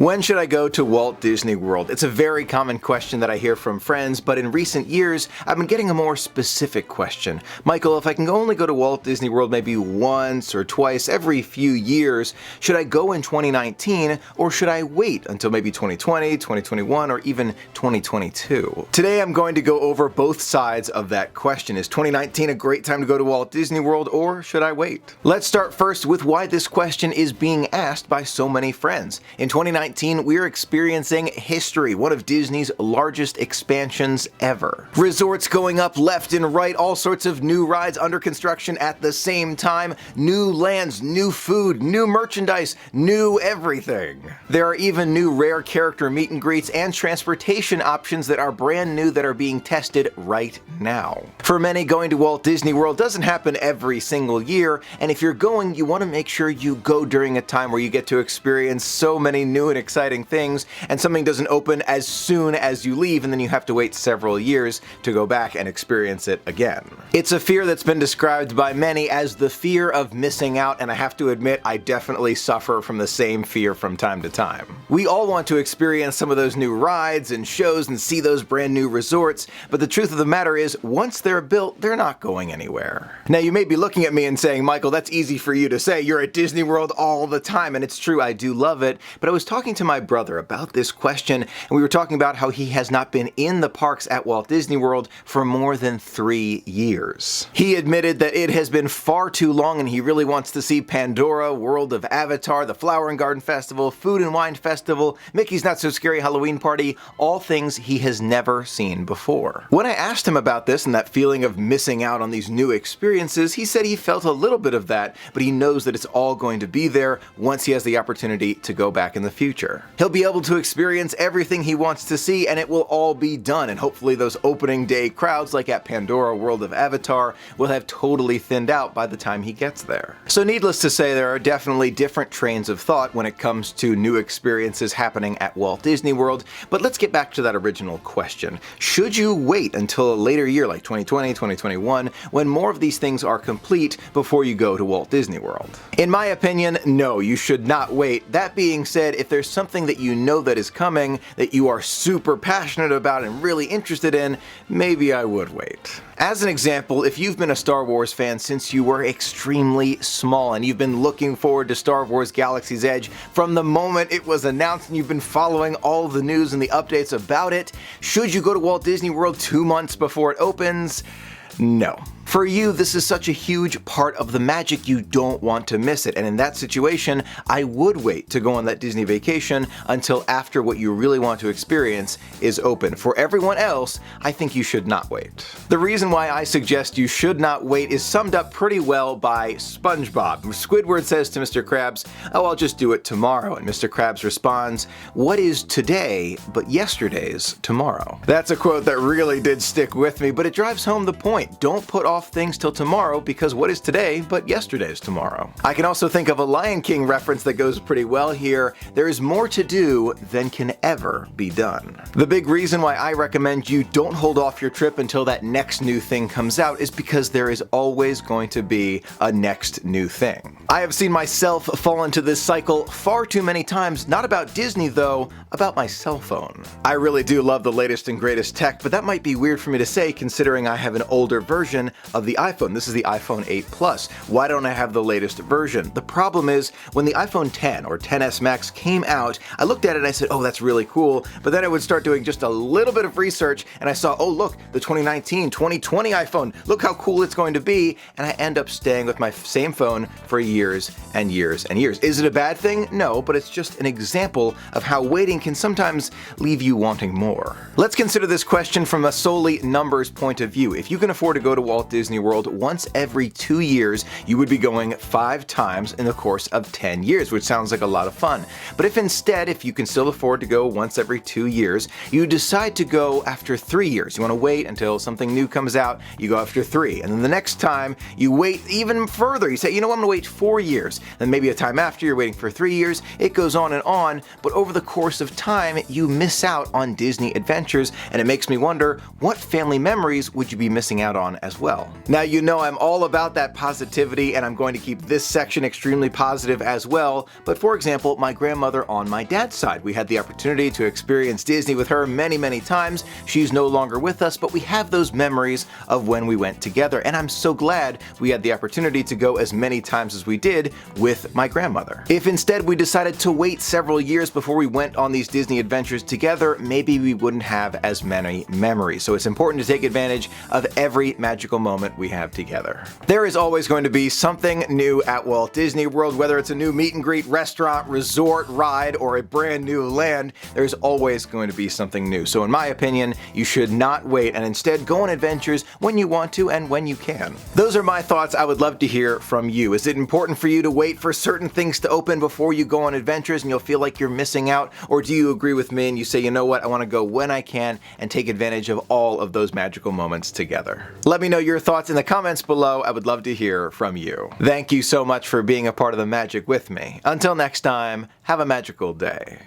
When should I go to Walt Disney World? It's a very common question that I hear from friends, but in recent years, I've been getting a more specific question. Michael, if I can only go to Walt Disney World maybe once or twice every few years, should I go in 2019 or should I wait until maybe 2020, 2021, or even 2022? Today, I'm going to go over both sides of that question. Is 2019 a great time to go to Walt Disney World or should I wait? Let's start first with why this question is being asked by so many friends. In 2019, we're experiencing history, one of Disney's largest expansions ever. Resorts going up left and right, all sorts of new rides under construction at the same time, new lands, new food, new merchandise, new everything. There are even new rare character meet and greets and transportation options that are brand new that are being tested right now. For many, going to Walt Disney World doesn't happen every single year, and if you're going, you want to make sure you go during a time where you get to experience so many new and exciting things, and something doesn't open as soon as you leave, and then you have to wait several years to go back and experience it again. It's a fear that's been described by many as the fear of missing out, and I have to admit, I definitely suffer from the same fear from time to time. We all want to experience some of those new rides and shows and see those brand new resorts, but the truth of the matter is, once they're built, they're not going anywhere. Now, you may be looking at me and saying, Michael, that's easy for you to say. You're at Disney World all the time, and it's true, I do love it, but I was talking to my brother about this question, and we were talking about how he has not been in the parks at Walt Disney World for more than 3 years. He admitted that it has been far too long and he really wants to see Pandora, World of Avatar, the Flower and Garden Festival, Food and Wine Festival, Mickey's Not So Scary Halloween Party, all things he has never seen before. When I asked him about this and that feeling of missing out on these new experiences, he said he felt a little bit of that, but he knows that it's all going to be there once he has the opportunity to go back in the future. He'll be able to experience everything he wants to see, and it will all be done, and hopefully those opening day crowds like at Pandora World of Avatar will have totally thinned out by the time he gets there. So needless to say, there are definitely different trains of thought when it comes to new experiences happening at Walt Disney World, but let's get back to that original question. Should you wait until a later year like 2020, 2021, when more of these things are complete before you go to Walt Disney World? In my opinion, no, you should not wait. That being said, if there's something that you know that is coming, that you are super passionate about and really interested in, maybe I would wait. As an example, if you've been a Star Wars fan since you were extremely small and you've been looking forward to Star Wars Galaxy's Edge from the moment it was announced and you've been following all the news and the updates about it, should you go to Walt Disney World 2 months before it opens? No. For you, this is such a huge part of the magic, you don't want to miss it, and in that situation, I would wait to go on that Disney vacation until after what you really want to experience is open. For everyone else, I think you should not wait. The reason why I suggest you should not wait is summed up pretty well by SpongeBob. Squidward says to Mr. Krabs, "Oh, I'll just do it tomorrow," and Mr. Krabs responds, "What is today but yesterday's tomorrow?" That's a quote that really did stick with me, but it drives home the point. Don't put off things till tomorrow, because what is today but yesterday's tomorrow? I can also think of a Lion King reference that goes pretty well here. There is more to do than can ever be done. The big reason why I recommend you don't hold off your trip until that next new thing comes out is because there is always going to be a next new thing. I have seen myself fall into this cycle far too many times, not about Disney though, about my cell phone. I really do love the latest and greatest tech, but that might be weird for me to say considering I have an older version of the iPhone. This is the iPhone 8 Plus. Why don't I have the latest version? The problem is, when the iPhone 10 or 10s Max came out, I looked at it and I said, oh, that's really cool, but then I would start doing just a little bit of research and I saw, oh look, the 2019, 2020 iPhone, look how cool it's going to be, and I end up staying with my same phone for years and years and years. Is it a bad thing? No, but it's just an example of how waiting can sometimes leave you wanting more. Let's consider this question from a solely numbers point of view. If you can afford to go to Walt Disney World once every 2 years, you would be going 5 times in the course of 10 years, which sounds like a lot of fun. But if instead, if you can still afford to go once every 2 years, you decide to go after 3 years. You want to wait until something new comes out, you go after 3. And then the next time, you wait even further. You say, you know what, I'm going to wait 4 years. Then maybe a time after, you're waiting for 3 years. It goes on, but over the course of time, you miss out on Disney adventures, and it makes me wonder, what family memories would you be missing out on as well? Now, you know I'm all about that positivity, and I'm going to keep this section extremely positive as well. But for example, my grandmother on my dad's side, we had the opportunity to experience Disney with her many, many times. She's no longer with us, but we have those memories of when we went together, and I'm so glad we had the opportunity to go as many times as we did with my grandmother. If instead we decided to wait several years before we went on these Disney adventures together, maybe we wouldn't have as many memories. So it's important to take advantage of every magical moment we have together. There is always going to be something new at Walt Disney World, whether it's a new meet and greet, restaurant, resort, ride, or a brand new land. There's always going to be something new. So in my opinion, you should not wait and instead go on adventures when you want to and when you can. Those are my thoughts. I would love to hear from you. Is it important for you to wait for certain things to open before you go on adventures and you'll feel like you're missing out? Or do you agree with me and you say, you know what, I want to go when I can and take advantage of all of those magical moments together? Let me know your thoughts in the comments below. I would love to hear from you. Thank you so much for being a part of the magic with me. Until next time, have a magical day.